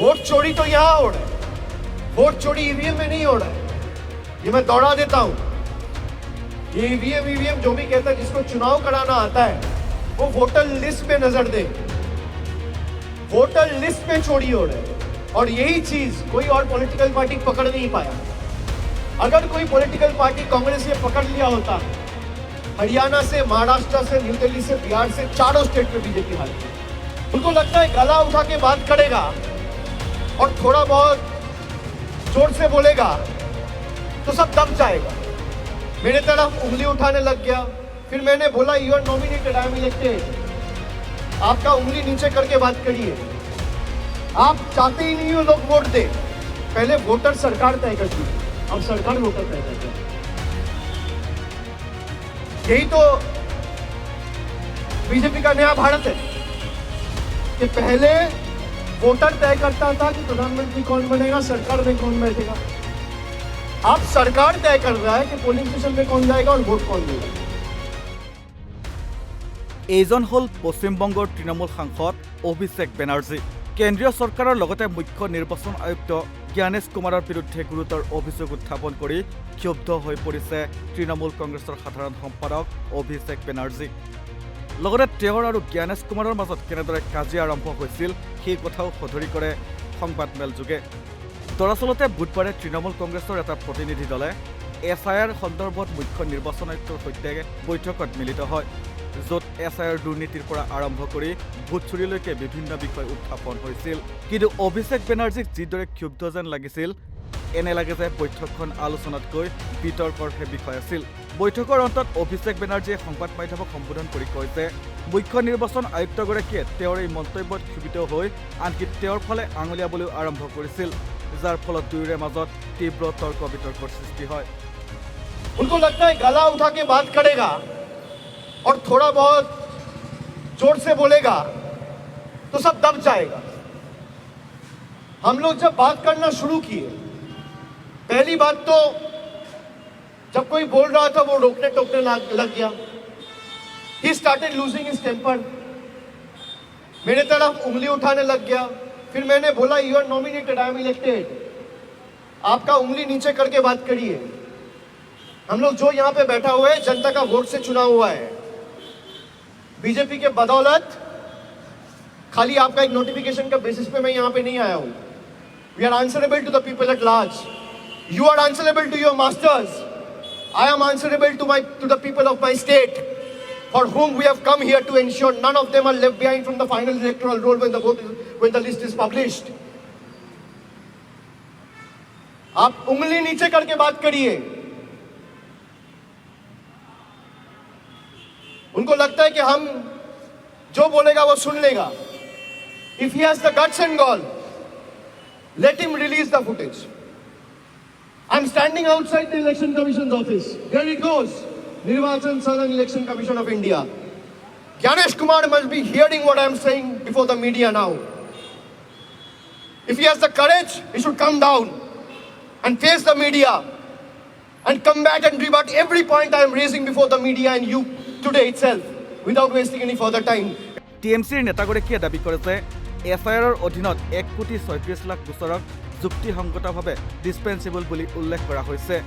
Vote चोरी तो यहां हो रहा है, वोट चोरी ईवीएम में नहीं हो रहा है। ये मैं दौड़ा देता हूं। ये ईवीएम जो भी कहता है जिसको चुनाव कराना आता है वो वोटर लिस्ट में नजर दे। वोटर लिस्ट में चोरी हो रहा है और यही चीज कोई और पॉलिटिकल पार्टी पकड़ नहीं पाया। अगर कोई पॉलिटिकल पार्टी कांग्रेस ने पकड़ लिया होता, हरियाणा से, महाराष्ट्र से, न्यू दिल्ली से, बिहार से, चारों स्टेट में बीजेपी हार गई। उनको लगता है गला उठा के बात करेगा और थोड़ा बहुत जोर से बोलेगा तो सब दब जाएगा। मेरे तरफ उंगली उठाने लग गया। फिर मैंने बोला you are nominated, I am elected. आपका उंगली नीचे करके बात करिए। आप चाहते ही नहीं हो लोग वोट दे। पहले वोटर सरकार तय करती है, अब सरकार वोटर तय करती है। यही तो बीजेपी का नया भारत है कि पहले वोटर तय करता था कि प्रधानमंत्री कौन बनेगा, सरकार में कौन बैठेगा। अब सरकार तय कर रहा है कि पोलिंग स्टेशन में कौन जाएगा और वोट कौन देगा। এইজন হল পশ্চিমবংগৰ তৃণমূল সাংসদ অভিষেক বেনাৰ্জী। কেন্দ্ৰীয় চৰকাৰৰ লগতে মুখ্য নিৰ্বাচন আয়ুক্ত জ্ঞানেশ কুমাৰৰ বিৰুদ্ধে গুৰুতৰ অভিযোগ উত্থাপন কৰি ক্ষুব্ধ হৈ পৰিছে তৃণমূল কংগ্ৰেছৰ সাধাৰণ সম্পাদক অভিষেক বেনাৰ্জী। লগতে তেওঁৰ আৰু জ্ঞানেশ কুমাৰৰ মাজত কেনেদৰে কাজিয়া আৰম্ভ হৈছিল সেই কথাও সদৰি কৰে সংবাদমেলযোগে। দৰাচলতে বুধবাৰে তৃণমূল কংগ্ৰেছৰ এটা প্ৰতিনিধি দলে SIR সন্দৰ্ভত মুখ্য নিৰ্বাচন আয়ুক্তৰ সৈতে বৈঠকত মিলিত হয়, য'ত SIR দুৰ্নীতিৰ পৰা আৰম্ভ কৰি ভোট চুৰিলৈকে বিভিন্ন বিষয় উত্থাপন হৈছিল। কিন্তু অভিষেক বেনাৰ্জীক যিদৰে ক্ষুব্ধ যেন লাগিছিল, এনে লাগে যে বৈঠকখন আলোচনাতকৈ বিতৰ্কৰহে বিষয় আছিল। বৈঠকৰ অন্তত অভিষেক বেনাৰ্জীয়ে সংবাদ মাধ্যমক সম্বোধন কৰি কয় যে মুখ্য নিৰ্বাচন আয়ুক্তগৰাকীয়ে তেওঁৰ এই মন্তব্যত ক্ষোভিত হৈ আনকি তেওঁৰ ফালে আঙুলিয়াবলৈও আৰম্ভ কৰিছিল, যাৰ ফলত দুয়োৰে মাজত তীব্ৰ তৰ্ক বিতৰ্কৰ সৃষ্টি হয়। उनको लगता है गला उठा के बात करेगा और थोड़ा बहुत जोर से बोलेगा तो सब दब जाएगा। हम लोग जब बात करना शुरू किए, पहली बात तो जब कोई बोल रहा था वो रोकने टोकने लग गया। He started losing his temper। मेरे तरफ उंगली उठाने लग गया। फिर मैंने बोला you are nominated, I am elected. आपका उंगली नीचे करके बात करिए। हम लोग जो यहाँ पे बैठा हुआ है जनता का वोट से चुना हुआ है। बीजेपी के बदौलत खाली आपका एक नोटिफिकेशन का बेसिस पे मैं यहाँ पे नहीं आया हूँ। We are answerable to the people at large. You are answerable to your masters. I am answerable to the people of my state for whom we have come here to ensure none of them are left behind from the final electoral roll when the list is published। आप उंगली नीचे करके बात करिए। उनको लगता है कि हम जो बोलेगा वो सुन लेगा। If he has the guts and gall, let him release the footage। I'm standing outside the Election Commission's office. There it goes. Nirvachan Southern Election Commission of India. Gyanesh Kumar must be hearing what I am saying before the media now. If he has the courage, he should come down and face the media and combat and rebut every point I am raising before the media and you today itself without wasting any further time। TMCৰ নেতাগৰাকীয়ে দাবী কৰে যে SIRৰ অধীনত 1,36,00,000 গোচৰক যুক্তিসংগতভাৱে ডিছপেন্সেবল বুলি উল্লেখ কৰা হৈছে।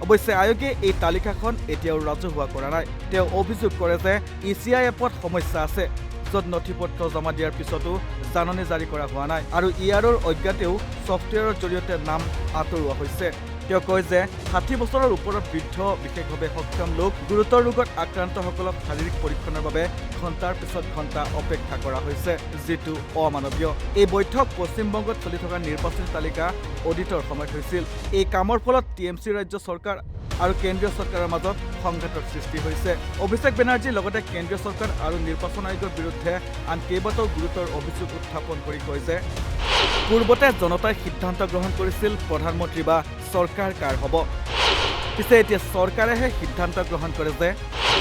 অৱশ্যে আয়োগে এই তালিকাখন এতিয়াও ৰাজহুৱা কৰা নাই। তেওঁ অভিযোগ কৰে যে ECI এপত সমস্যা আছে, য'ত নথিপত্ৰ জমা দিয়াৰ পিছতো জাননী জাৰি কৰা হোৱা নাই আৰু ইয়াৰৰ অজ্ঞাতেও ছফ্টৱেৰৰ জৰিয়তে নাম আঁতৰোৱা হৈছে। তেওঁ কয় যে 60 বছৰৰ ওপৰত বৃদ্ধ, বিশেষভাৱে সক্ষম লোক, গুৰুতৰ ৰোগত আক্ৰান্তসকলক শাৰীৰিক পৰীক্ষণৰ বাবে ঘণ্টাৰ পিছত ঘণ্টা অপেক্ষা কৰা হৈছে, যিটো অমানৱীয়। এই বৈঠক পশ্চিমবংগত চলি থকা নিৰ্বাচনী তালিকা অডিটৰ সময়ত হৈছিল। এই কামৰ ফলত TMC ৰাজ্য চৰকাৰ আৰু কেন্দ্ৰীয় চৰকাৰৰ মাজত সংঘাতৰ সৃষ্টি হৈছে। অভিষেক বেনাৰ্জীৰ লগতে কেন্দ্ৰীয় চৰকাৰ আৰু নিৰ্বাচন আয়োগৰ বিৰুদ্ধে আন কেইবাটাও গুৰুতৰ অভিযোগ উত্থাপন কৰি কয় যে পূৰ্বতে জনতাই সিদ্ধান্ত গ্ৰহণ কৰিছিল প্ৰধানমন্ত্ৰী বা চৰকাৰ কাৰ হ'ব। পিছে এতিয়া চৰকাৰেহে সিদ্ধান্ত গ্ৰহণ কৰে যে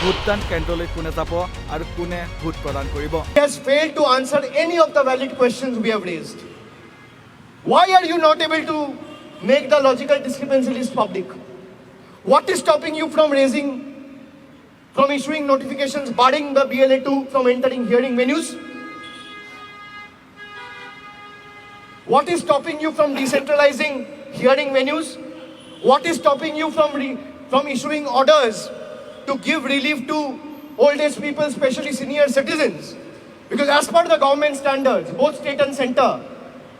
ভোটদান কেন্দ্ৰলৈ কোনে যাব আৰু কোনে ভোট প্ৰদান কৰিব। He has failed to answer any of the valid questions we have raised। Why are you not able to make the logical discrepancy list public? What is stopping you from issuing notifications barring the BLA2 from entering hearing venues? What is stopping you from decentralizing hearing venues? What is stopping you from issuing orders to give relief to old age people, especially senior citizens? Because as per the government standards, both state and center,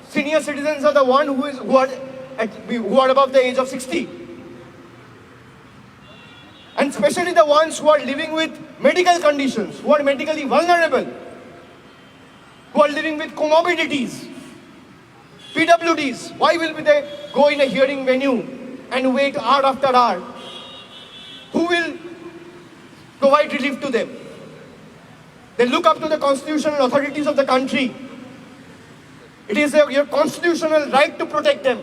senior citizens are the one who are above the age of 60. And especially the ones who are living with medical conditions, who are medically vulnerable, who are living with comorbidities, PWDs. Why will they go in a hearing venue and wait hour after hour? Who will provide relief to them? They look up to the constitutional authorities of the country. It is your constitutional right to protect them,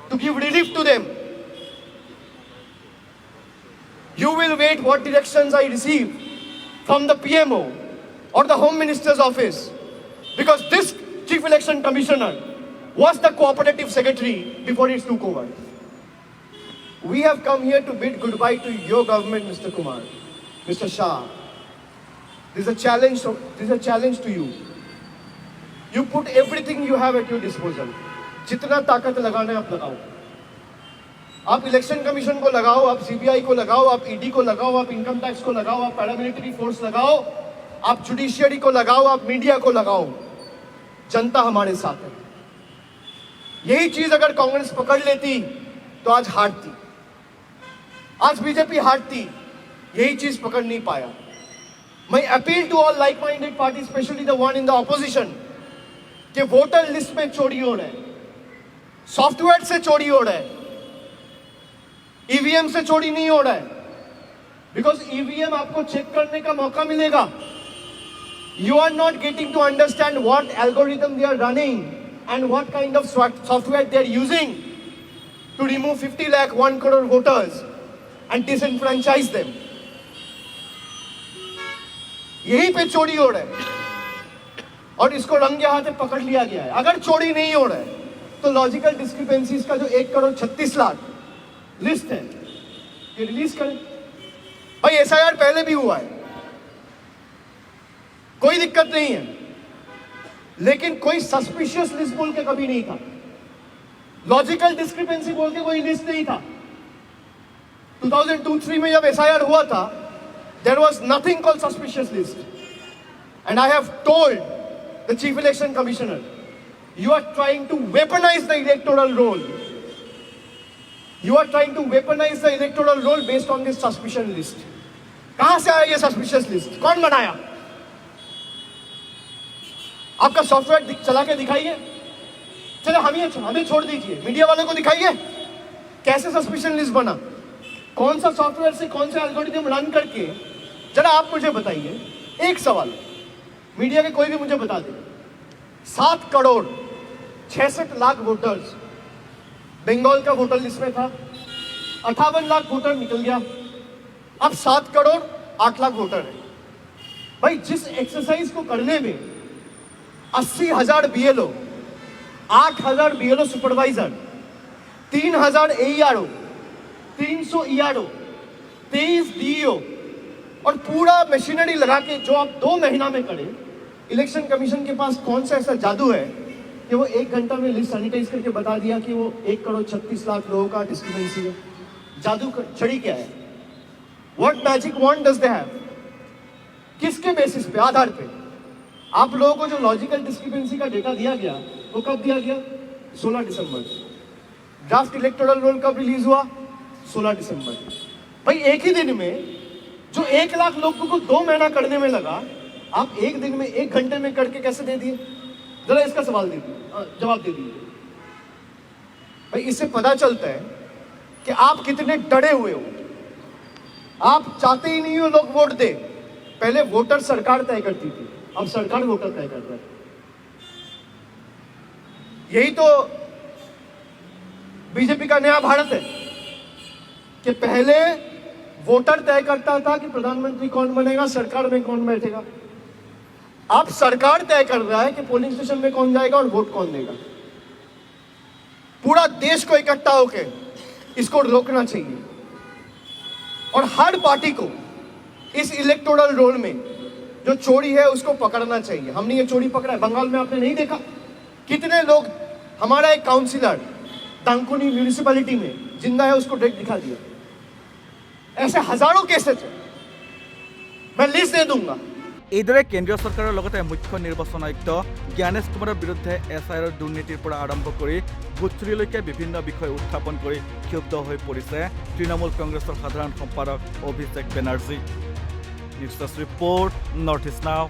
to give relief to them. You will wait what directions I receive from the PMO or the Home Minister's office, because this Chief Election Commissioner was the cooperative secretary before it took over. We have come here to bid goodbye to your government, Mr. Kumar, Mr. Shah. This is a challenge to you. You put everything you have at your disposal. जितना ताकत लगाना है आप लगाओ. आप election commission को लगाओ, आप सीबीआई को लगाओ, आप ईडी को लगाओ, आप इनकम टैक्स को लगाओ, आप पैरामिलिट्री फोर्स लगाओ, आप जुडिशियरी को लगाओ, आप मीडिया को लगाओ. जनता हमारे साथ है. यही चीज अगर कांग्रेस पकड़ लेती तो आज हारती. आज बीजेपी हारती. यही चीज पकड़ नहीं पाया. मैं appeal to all like minded party, specially the one in the opposition, कि वोटर लिस्ट में चोरी हो रहा है, सॉफ्टवेयर से चोरी हो रहा है, ईवीएम से चोरी नहीं हो रहा है. बिकॉज ईवीएम आपको चेक करने का मौका मिलेगा. You are not getting to understand what algorithm they are running and what kind of software they are using to remove 50 lakh 1 crore voters and disenfranchise them. यही पे चोरी हो रहा है और इसको रंगे हाथ पकड़ लिया गया है. अगर चोरी नहीं हो रहा है तो लॉजिकल डिस्क्रिपेंसीज का जो 1 करोड़ 36 लाख लिस्ट है ये रिलीज करें. भाई एसआईआर पहले भी हुआ है, कोई दिक्कत नहीं है, लेकिन कोई सस्पिशियस लिस्ट बोल के कभी नहीं था. लॉजिकल डिस्क्रिपेंसी बोल के कोई लिस्ट नहीं था. 2002-03 में जब एसआईआर हुआ था, there was nothing called suspicious list. And I have told the chief election commissioner, you are trying to weaponise the electoral roll. You are trying to weaponise the electoral roll based on this suspicion list. कहां से आया ये suspicious list? कौन बनाया? आपका software चला के दिखाइए. चलो हमें छोड़ दीजिए, मीडिया वालों को दिखाइए कैसे सस्पिशन लिस्ट बना, कौन सा सॉफ्टवेयर से कौन सा एल्गोरिथम रन करके. जरा आप मुझे बताइए. एक सवाल मीडिया के कोई भी मुझे बता दे. 7 करोड़ 66 लाख वोटर्स बंगाल का वोटर लिस्ट में था. 58 लाख वोटर निकल गया. अब 7 करोड़ 8 लाख वोटर है. भाई जिस एक्सरसाइज को करने में 80,000 BLO, 8,000 BLO supervisor, 3,000 AERO, 300 ERO, 23 DEO और पूरा मशीनरी लगा के जो आप 2 महीना में करें. इलेक्शन कमीशन के पास कौन सा ऐसा जादू है कि वो 1 घंटा में लिस्ट सैनिटाइज करके बता दिया कि वो 1 करोड़ 36 लाख लोगों का डिस्क्रिपेंसी है? जादू छड़ी क्या है? What magic wand does they have? किसके बेसिस पे, आधार पे? आप लोगों को जो लॉजिकल डिस्क्रिपेंसी का डेटा दिया गया वो कब दिया गया? 16 दिसंबर. ड्राफ्ट इलेक्टोरल रोल कब रिलीज हुआ? 16 दिसंबर. भाई एक ही दिन में जो 1 लाख लोगों को 2 महीना करने में लगा, आप एक दिन में 1 घंटे में करके कैसे दे दिए? जरा इसका जवाब दे दीजिए. भाई इससे पता चलता है कि आप कितने डरे हुए हो. आप चाहते ही नहीं हो लोग वोट दे. पहले वोटर सरकार तय करती थी, अब सरकार वोटर तय कर रहा है. यही तो बीजेपी का नया भारत है कि पहले वोटर तय करता था कि प्रधानमंत्री कौन बनेगा, सरकार में कौन बैठेगा. अब सरकार तय कर रहा है कि पोलिंग स्टेशन में कौन जाएगा और वोट कौन देगा. पूरा देश को इकट्ठा होके इसको रोकना चाहिए और हर पार्टी को इस इलेक्टोरल रोल में जो चोरी है उसको पकड़ना चाहिए. हमने ये चोरी पकड़ा है. बंगाल में आपने नहीं देखा कितने लोग हमारा एक काउंसिलर दांकुनी म्यूनिसिपैलिटी में जिंदा है, उसको डेट दिखा दिया। ऐसे हजारों केसेस हैं, मैं लिस्ट दे दूंगा। এইদৰে কেন্দ্ৰীয় চৰকাৰৰ লগতে মুখ্য নিৰ্বাচন আয়ুক্ত জ্ঞানেশ কুমাৰৰ বিৰুদ্ধে SIRৰ দুৰ্নীতিৰ পৰা আৰম্ভ কৰি ভোট চুৰিলৈকে বিভিন্ন বিষয় উত্থাপন কৰি ক্ষুব্ধ হৈ পৰিছে তৃণমূল কংগ্ৰেছৰ সাধাৰণ সম্পাদক Abhishek Banerjee. News desk report, North East নাও।